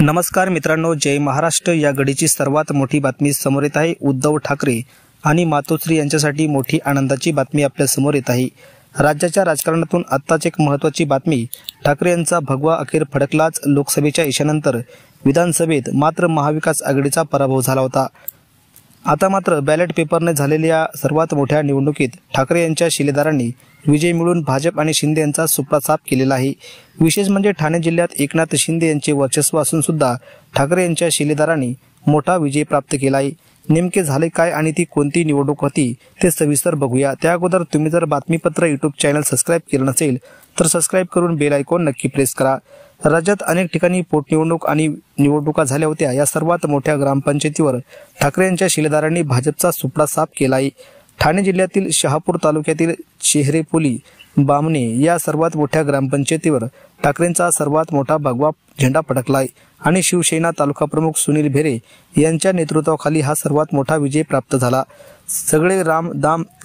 नमस्कार मित्रांनो, जय महाराष्ट्र या घडीची सर्वात मोठी बातमी समोर येत आहे। उद्धव ठाकरे आणि मातोश्री यांच्यासाठी मोठी आनंदाची बातमी आपल्या समोर येत आहे। राज्याच्या राजकारणातून आत्ताच एक महत्त्वाची बातमी, ठाकरे यांचा भगवा अखेर फडकलाच। लोकसभेच्या इशानंतर विधानसभेत मात्र महाविकास आघाडीचा पराभव झाला होता। आता मात्र बॅलेट पेपरने झालेल्या सर्वात मोठ्या निवडणुकीत ठाकरे यांच्या शिलेदारांनी विजय मिळवून भाजप आणि शिंदे यांचा सुपडा साफ केलेला आहे। विशेष म्हणजे ठाणे जिल्ह्यात एकनाथ शिंदे यांचे वर्चस्व असून सुद्धा ठाकरे यांच्या शिलेदारांनी मोठा विजय प्राप्त केला आहे। नेमके झाले काय आणि ती कोणती निवडणूक होती ते सविस्तर बघूया। त्या अगोदर तुम्ही जर बातमीपत्र यूट्यूब चॅनल सबस्क्राइब केलं नसेल तर सबस्क्राइब करून बेल आयकॉन नक्की प्रेस करा। राज्यात अनेक ठिकाणी पोटनिवडणूक आणि निवडणुका झाल्या होत्या। या सर्वात मोठ्या ग्रामपंचायतीवर ठाकरे यांच्या शिलेदारांनी भाजपचा सुपडा साफ केला आहे। ठाणे जिल्ह्यातील शहापूर तालुक्यातील चेहरेपोली बामणे या सर्वात मोठ्या ग्रामपंचायतीवर ठाकरेंचा सर्वात मोठा भगवा झेंडा फडकलाय आणि शिवसेना तालुका प्रमुख सुनील भेरे यांच्या नेतृत्वाखाली हा सर्वात मोठा विजय प्राप्त झाला। सगळे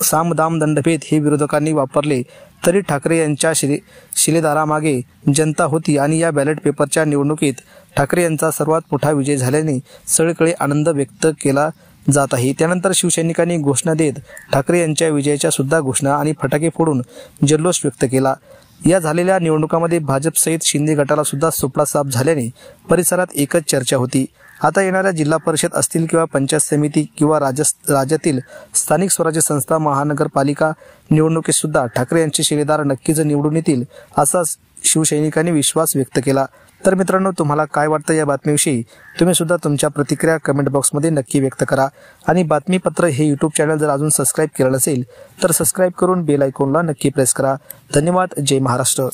साम दाम दंडभेद हे विरोधकांनी वापरले तरी ठाकरे यांच्या शिलेदारामागे जनता होती आणि या बॅलेट पेपरच्या निवडणुकीत ठाकरे यांचा सर्वात मोठा विजय झाल्याने सगळीकडे आनंद व्यक्त केला जात आहे। त्यानंतर शिवसैनिकांनी घोषणा देत ठाकरे यांच्या विजयाच्या सुद्धा घोषणा आणि फटाके फोडून जल्लोष व्यक्त केला। या झालेल्या निवडणुकांमध्ये भाजप सहित शिंदे गटाला सुद्धा सुपडा साफ झाल्याने परिसरात एकच चर्चा होती। आता येणाऱ्या जिल्हा परिषद असतील किंवा पंचायत समिती किंवा राज्यातील स्थानिक स्वराज्य संस्था महानगरपालिका निवडणुकीत सुद्धा ठाकरे यांचे शिलेदार नक्कीच निवडून येतील असा शिवसैनिकांनी विश्वास व्यक्त केला। तर मित्रांनो, तुम्हाला काय वाटतं या बातमीविषयी? तुम्ही सुद्धा तुमच्या प्रतिक्रिया कमेंट बॉक्समध्ये नक्की व्यक्त करा आणि बातमीपत्र हे यूट्यूब चॅनल जर अजून सबस्क्राइब केलं नसेल तर सबस्क्राइब करून बेल आयकॉनला नक्की प्रेस करा। धन्यवाद। जय महाराष्ट्र।